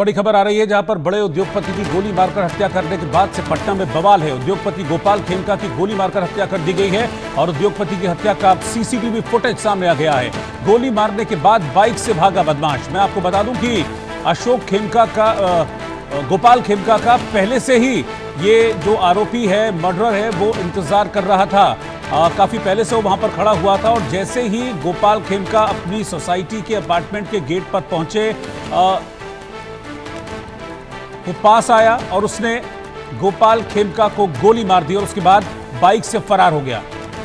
बड़ी खबर आ रही है जहां पर बड़े उद्योगपति की गोली मारकर हत्या करने के बाद से पटना में बवाल है। उद्योगपति गोपाल खेमका की गोली मारकर हत्या कर दी गई है और उद्योगपति की हत्या का सीसीटीवी फुटेज सामने आ गया है। गोली मारने के बाद बाइक से भागा बदमाश। मैं आपको बता दूं कि अशोक खेमका का गोपाल खेमका का पहले से ही ये जो आरोपी है, मर्डरर है, वो इंतजार कर रहा था। काफी पहले से वो वहां पर खड़ा हुआ था और जैसे ही गोपाल खेमका अपनी सोसाइटी के अपार्टमेंट के गेट पर पहुंचे, वो पास आया और उसने गोपाल खेमका को गोली मार दी और उसके बाद बाइक से फरार हो गया।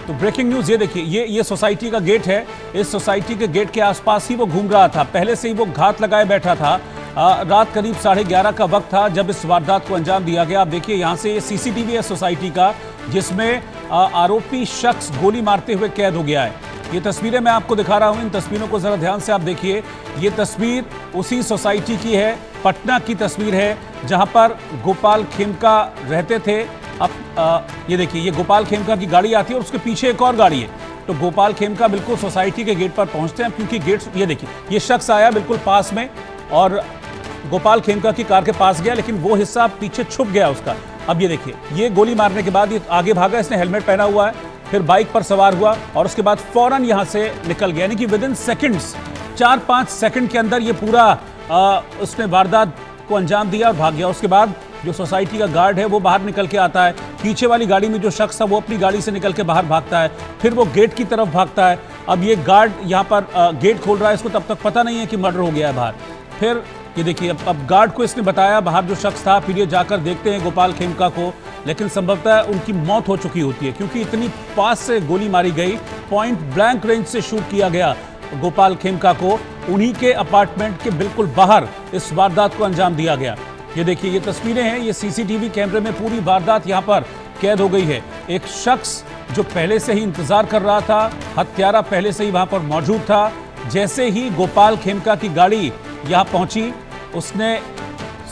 तो ब्रेकिंग न्यूज ये देखिए, ये सोसाइटी का गेट है। इस सोसाइटी के गेट के आसपास ही वो घूम रहा था। पहले से ही वो घात लगाए बैठा था। रात करीब 11:30 का वक्त था जब इस वारदात को अंजाम दिया गया। आप देखिए यहाँ से ये सीसीटीवी है सोसाइटी का, जिसमें आरोपी शख्स गोली मारते हुए कैद हो गया है। ये तस्वीरें मैं आपको दिखा रहा हूं, इन तस्वीरों को जरा ध्यान से आप देखिए। ये तस्वीर उसी सोसाइटी की है, पटना की तस्वीर है जहां पर गोपाल खेमका रहते थे। अब ये देखिए, ये गोपाल खेमका की गाड़ी आती है और उसके पीछे एक और गाड़ी है। तो गोपाल खेमका बिल्कुल सोसाइटी के गेट पर पहुंचते हैं, क्योंकि गेट, ये देखिए, ये शख्स आया बिल्कुल पास में और गोपाल खेमका की कार के पास गया, लेकिन वो हिस्सा पीछे छुप गया उसका। अब ये देखिए, ये गोली मारने के बाद ये आगे भागा। इसने हेलमेट पहना हुआ है, फिर बाइक पर सवार हुआ और उसके बाद फौरन यहां से निकल गया। यानी कि विद इन सेकंड्स, 4-5 सेकंड के अंदर ये पूरा उसने वारदात को अंजाम दिया और भाग गया। उसके बाद जो सोसाइटी का गार्ड है वो बाहर निकल के आता है। पीछे वाली गाड़ी में जो शख्स था वो अपनी गाड़ी से निकल के बाहर भागता है, फिर वो गेट की तरफ भागता है। अब ये गार्ड यहाँ पर गेट खोल रहा है, इसको तब तक पता नहीं है कि मर्डर हो गया है बाहर। फिर ये देखिए, अब गार्ड को इसने बताया बाहर जो शख्स था, फिर ये जाकर देखते हैं गोपाल खेमका को, लेकिन संभवतः उनकी मौत हो चुकी होती है, क्योंकि इतनी पास से गोली मारी गई। पॉइंट ब्लैंक रेंज से शूट किया गया गोपाल खेमका को। उन्हीं के अपार्टमेंट के बिल्कुल बाहर इस वारदात को अंजाम दिया गया। ये देखिए, ये तस्वीरें हैं, ये सीसीटीवी कैमरे में पूरी वारदात यहाँ पर कैद हो गई है। एक शख्स जो पहले से ही इंतजार कर रहा था, हत्यारा पहले से ही वहां पर मौजूद था। जैसे ही गोपाल खेमका की गाड़ी यहाँ पहुंची, उसने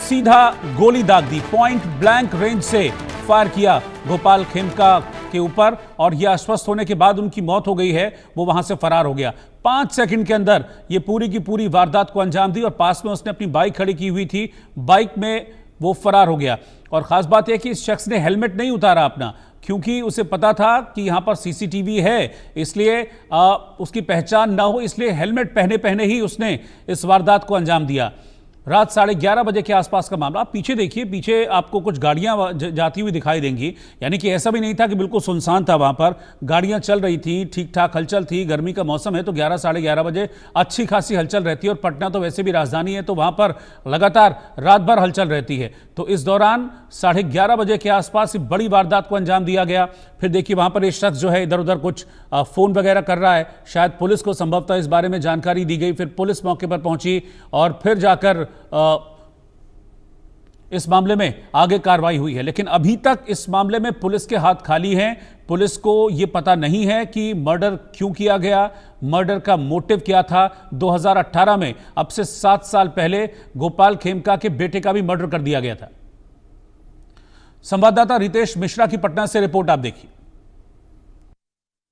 सीधा गोली दाग दी। पॉइंट ब्लैंक रेंज से फायर किया गोपाल खेमका के ऊपर और यह आश्वस्त होने के बाद उनकी मौत हो गई है, वो वहां से फरार हो गया। 5 सेकंड के अंदर ये पूरी की पूरी वारदात को अंजाम दी और पास में उसने अपनी बाइक खड़ी की हुई थी, बाइक में वो फरार हो गया। और खास बात यह कि इस शख्स ने हेलमेट नहीं उतारा अपना, क्योंकि उसे पता था कि यहां पर सीसीटीवी है, इसलिए उसकी पहचान ना हो, इसलिए हेलमेट पहने ही उसने इस वारदात को अंजाम दिया। रात 11:30 बजे के आसपास का मामला। आप पीछे देखिए, पीछे आपको कुछ गाड़ियां जाती हुई दिखाई देंगी। यानी कि ऐसा भी नहीं था कि बिल्कुल सुनसान था, वहां पर गाड़ियां चल रही थी, ठीक ठाक हलचल थी। गर्मी का मौसम है तो 11-11:30 बजे अच्छी खासी हलचल रहती है और पटना तो वैसे भी राजधानी है, तो वहां पर लगातार रात भर हलचल रहती है। तो इस दौरान 11:30 बजे के आसपास बड़ी वारदात को अंजाम दिया गया। फिर देखिए, वहां पर एक शख्स जो है इधर उधर कुछ फोन वगैरह कर रहा है, शायद पुलिस को संभवतः इस बारे में जानकारी दी गई। फिर पुलिस मौके पर पहुंची और फिर जाकर इस मामले में आगे कार्रवाई हुई है। लेकिन अभी तक इस मामले में पुलिस के हाथ खाली हैं। पुलिस को यह पता नहीं है कि मर्डर क्यों किया गया, मर्डर का मोटिव क्या था। 2018 में, अब से 7 साल पहले, गोपाल खेमका के बेटे का भी मर्डर कर दिया गया था। संवाददाता रितेश मिश्रा की पटना से रिपोर्ट आप देखिए।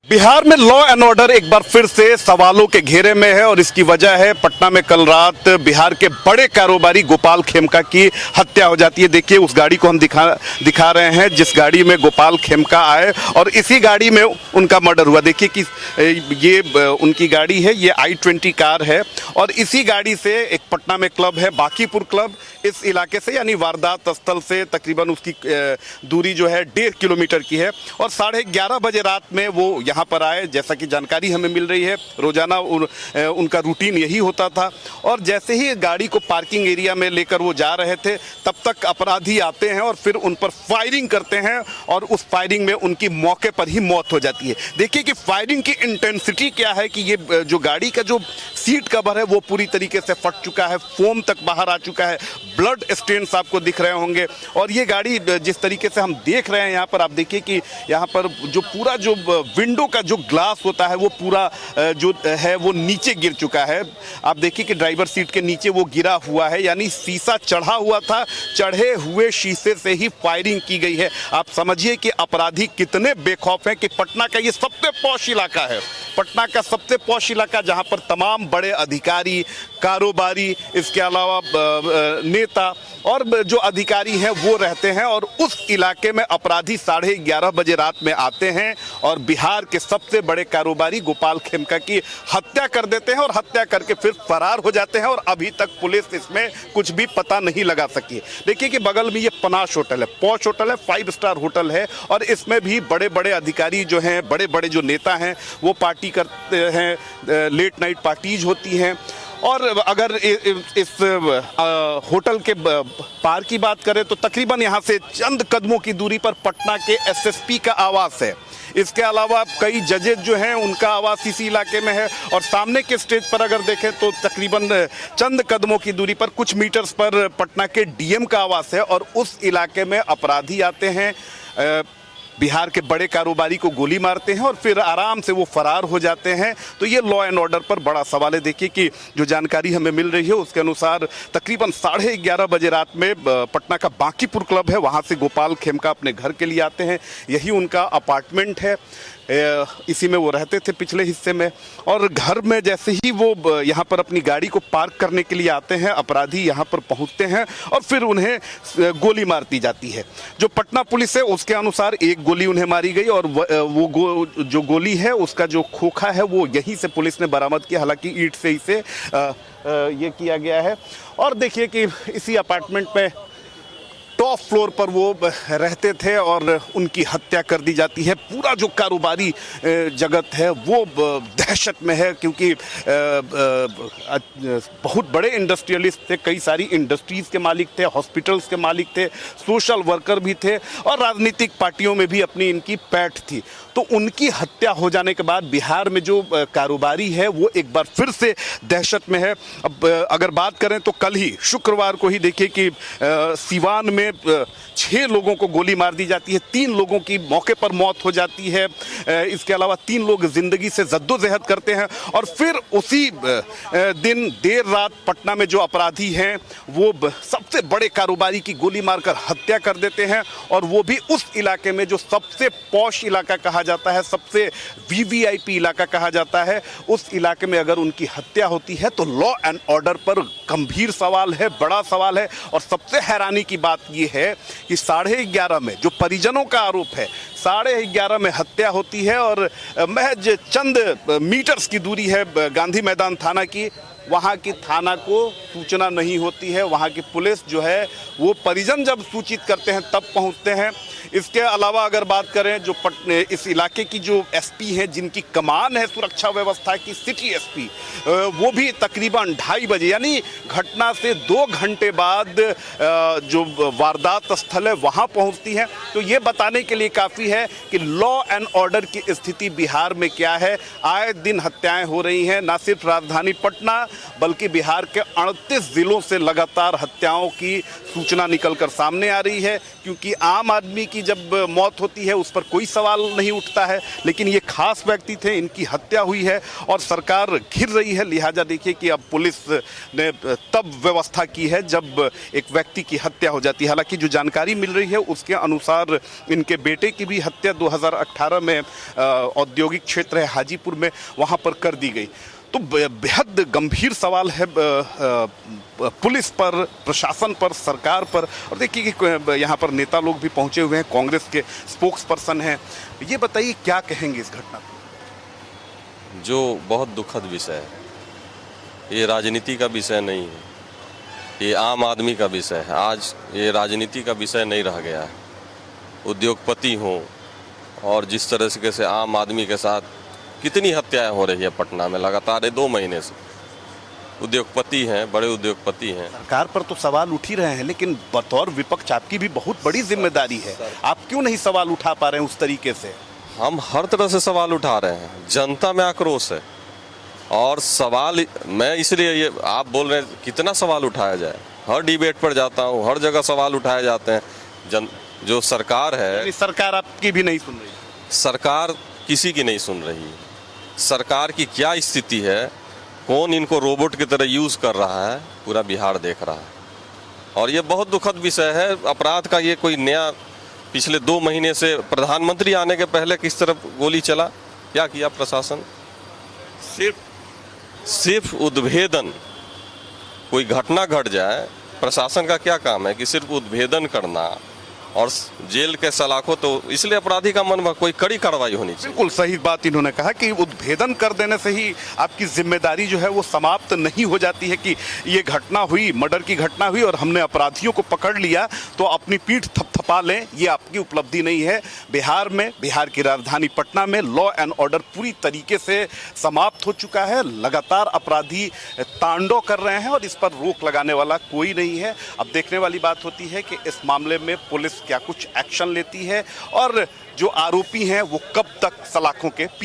बिहार में लॉ एंड ऑर्डर एक बार फिर से सवालों के घेरे में है और इसकी वजह है, पटना में कल रात बिहार के बड़े कारोबारी गोपाल खेमका की हत्या हो जाती है। देखिए, उस गाड़ी को हम दिखा रहे हैं जिस गाड़ी में गोपाल खेमका आए और इसी गाड़ी में उनका मर्डर हुआ। देखिए कि ये उनकी गाड़ी है, ये I-20 कार है और इसी गाड़ी से एक पटना में क्लब है, बांकीपुर क्लब, इस इलाके से यानी वारदात स्थल से तकरीबन उसकी दूरी जो है 1.5 किलोमीटर की है। और 11:30 बजे रात में वो यहाँ पर आए, जैसा कि जानकारी हमें मिल रही है। रोजाना उनका रूटीन यही होता था और जैसे ही गाड़ी को पार्किंग एरिया में लेकर वो जा रहे थे, तब तक अपराधी आते हैं और फिर उन पर फायरिंग करते हैं और उस फायरिंग में उनकी मौके पर ही मौत हो जाती है। देखिए कि फायरिंग की इंटेंसिटी क्या है कि ये जो गाड़ी का जो सीट कवर है वो पूरी तरीके से फट चुका है, फोम तक बाहर आ चुका है, ब्लड स्टेन्स आपको दिख रहे होंगे। और ये गाड़ी जिस तरीके से हम देख रहे हैं यहाँ पर, आप देखिए कि यहाँ पर जो पूरा जो विंडो का जो ग्लास होता है वो पूरा जो है वो नीचे गिर चुका है। आप देखिए कि ड्राइवर सीट के नीचे वो गिरा हुआ है, यानी शीशा चढ़ा हुआ था, चढ़े हुए शीशे से ही फायरिंग की गई है। आप समझिए कि अपराधी कितने बेखौफ हैं कि पटना का ये सबसे पॉश इलाका है पटना का सबसे पॉश इलाका, जहां पर तमाम बड़े अधिकारी, कारोबारी, इसके अलावा नेता और जो अधिकारी हैं वो रहते हैं। और उस इलाके में अपराधी 11:30 बजे रात में आते हैं और बिहार के सबसे बड़े कारोबारी गोपाल खेमका की हत्या कर देते हैं और हत्या करके फिर फरार हो जाते हैं। और अभी तक पुलिस इसमें कुछ भी पता नहीं लगा सकी है। देखिए कि बगल में ये पनाश होटल है, पॉश होटल है, 5 स्टार होटल है और इसमें भी बड़े बड़े अधिकारी जो हैं, बड़े बड़े जो नेता हैं वो पार्टी करते हैं, लेट नाइट पार्टीज होती हैं। और अगर इस होटल के पार की बात करें तो तकरीबन यहाँ से चंद कदमों की दूरी पर पटना के एसएसपी का आवास है। इसके अलावा कई जजेज जो हैं उनका आवास इसी इलाके में है। और सामने के स्टेज पर अगर देखें तो तकरीबन चंद कदमों की दूरी पर, कुछ मीटर्स पर पटना के डीएम का आवास है। और उस इलाके में अपराधी आते हैं, बिहार के बड़े कारोबारी को गोली मारते हैं और फिर आराम से वो फरार हो जाते हैं। तो ये लॉ एंड ऑर्डर पर बड़ा सवाल है। देखिए कि जो जानकारी हमें मिल रही है उसके अनुसार तकरीबन 11:30 बजे रात में पटना का बांकीपुर क्लब है, वहाँ से गोपाल खेमका अपने घर के लिए आते हैं। यही उनका अपार्टमेंट है, इसी में वो रहते थे पिछले हिस्से में। और घर में जैसे ही वो यहाँ पर अपनी गाड़ी को पार्क करने के लिए आते हैं, अपराधी यहाँ पर पहुँचते हैं और फिर उन्हें गोली मार दी जाती है। जो पटना पुलिस है उसके अनुसार एक गोली उन्हें मारी गई और जो गोली है उसका जो खोखा है वो यहीं से पुलिस ने बरामद किया। हालांकि ईंट से इसे ये किया गया है। और देखिए कि इसी अपार्टमेंट में टॉप फ्लोर पर वो रहते थे और उनकी हत्या कर दी जाती है। पूरा जो कारोबारी जगत है वो दहशत में है, क्योंकि बहुत बड़े इंडस्ट्रियलिस्ट थे, कई सारी इंडस्ट्रीज़ के मालिक थे, हॉस्पिटल्स के मालिक थे, सोशल वर्कर भी थे और राजनीतिक पार्टियों में भी अपनी इनकी पैठ थी। तो उनकी हत्या हो जाने के बाद बिहार में जो कारोबारी है वो एक बार फिर से दहशत में है। अब अगर बात करें तो कल ही शुक्रवार को ही देखिए कि सीवान में 6 लोगों को गोली मार दी जाती है, 3 लोगों की मौके पर मौत हो जाती है। इसके अलावा 3 लोग जिंदगी से जद्दोजहद करते हैं और फिर उसी दिन देर रात पटना में जो अपराधी हैं वो सबसे बड़े कारोबारी की गोली मारकर हत्या कर देते हैं। और वो भी उस इलाके में जो सबसे पॉश इलाका कहा जाता है, सबसे वीवीआईपी इलाका कहा जाता है। उस इलाके में अगर उनकी हत्या होती है तो लॉ एंड ऑर्डर पर गंभीर सवाल है, बड़ा सवाल है। और सबसे हैरानी की बात ये है कि 11:30 में जो परिजनों का आरोप है, 11:30 में हत्या होती है और महज चंद मीटर्स की दूरी है गांधी मैदान थाना की, वहाँ की थाना को सूचना नहीं होती है। वहाँ की पुलिस जो है वो परिजन जब सूचित करते हैं तब पहुँचते हैं। इसके अलावा अगर बात करें जो इस इलाके की जो एसपी हैं, जिनकी कमान है सुरक्षा व्यवस्था की, सिटी एसपी, वो भी तकरीबन 2:30 बजे यानी घटना से 2 घंटे बाद जो वारदात स्थल है वहाँ पहुँचती हैं। तो ये बताने के लिए काफ़ी है कि लॉ एंड ऑर्डर की स्थिति बिहार में क्या है। आए दिन हत्याएं हो रही हैं, ना सिर्फ राजधानी पटना बल्कि बिहार के 38 जिलों से लगातार हत्याओं की सूचना निकलकर सामने आ रही है। क्योंकि आम आदमी की जब मौत होती है उस पर कोई सवाल नहीं उठता है, लेकिन ये खास व्यक्ति थे, इनकी हत्या हुई है और सरकार घिर रही है। लिहाजा देखिए कि अब पुलिस ने तब व्यवस्था की है जब एक व्यक्ति की हत्या हो जाती है। हालांकि जो जानकारी मिल रही है उसके अनुसार इनके बेटे की भी हत्या 2018 में औद्योगिक क्षेत्र है हाजीपुर में, वहाँ पर कर दी गई। तो बेहद गंभीर सवाल है पुलिस पर, प्रशासन पर, सरकार पर। और देखिए कि यहाँ पर नेता लोग भी पहुँचे हुए हैं, कांग्रेस के स्पोक्स पर्सन हैं। ये बताइए क्या कहेंगे इस घटना पर? जो बहुत दुखद विषय है, ये राजनीति का विषय नहीं है, ये आम आदमी का विषय है। आज ये राजनीति का विषय नहीं रह गया है। उद्योगपति हों और जिस तरह से आम आदमी के साथ कितनी हत्याएं हो रही है पटना में लगातार 2 महीने से। उद्योगपति हैं, बड़े उद्योगपति हैं। सरकार पर तो सवाल उठ ही रहे हैं, लेकिन बतौर विपक्ष आपकी भी बहुत बड़ी जिम्मेदारी है। आप क्यों नहीं सवाल उठा पा रहे हैं उस तरीके से? हम हर तरह से सवाल उठा रहे हैं, जनता में आक्रोश है। और सवाल मैं इसलिए ये आप बोल रहे हैं कितना सवाल उठाया जाए, हर डिबेट पर जाता हूँ, हर जगह सवाल उठाए जाते हैं। जो सरकार है, सरकार आपकी भी नहीं सुन रही? सरकार किसी की नहीं सुन रही है। सरकार की क्या स्थिति है, कौन इनको रोबोट की तरह यूज़ कर रहा है, पूरा बिहार देख रहा है। और ये बहुत दुखद विषय है। अपराध का ये कोई नया, पिछले 2 महीने से प्रधानमंत्री आने के पहले किस तरह गोली चला, क्या किया प्रशासन, सिर्फ उद्भेदन, कोई घटना घट जाए, प्रशासन का क्या काम है कि सिर्फ उद्भेदन करना और जेल के सलाखों, तो इसलिए अपराधी का मन में कोई कड़ी कार्रवाई होनी चाहिए। बिल्कुल सही बात इन्होंने कहा कि उद्भेदन कर देने से ही आपकी जिम्मेदारी जो है वो समाप्त नहीं हो जाती है कि ये घटना हुई, मर्डर की घटना हुई और हमने अपराधियों को पकड़ लिया तो अपनी पीठ थपथपा लें, ये आपकी उपलब्धि नहीं है। बिहार में, बिहार की राजधानी पटना में लॉ एंड ऑर्डर पूरी तरीके से समाप्त हो चुका है। लगातार अपराधी तांडव कर रहे हैं और इस पर रोक लगाने वाला कोई नहीं है। अब देखने वाली बात होती है कि इस मामले में पुलिस क्या कुछ एक्शन लेती है और जो आरोपी हैं वो कब तक सलाखों के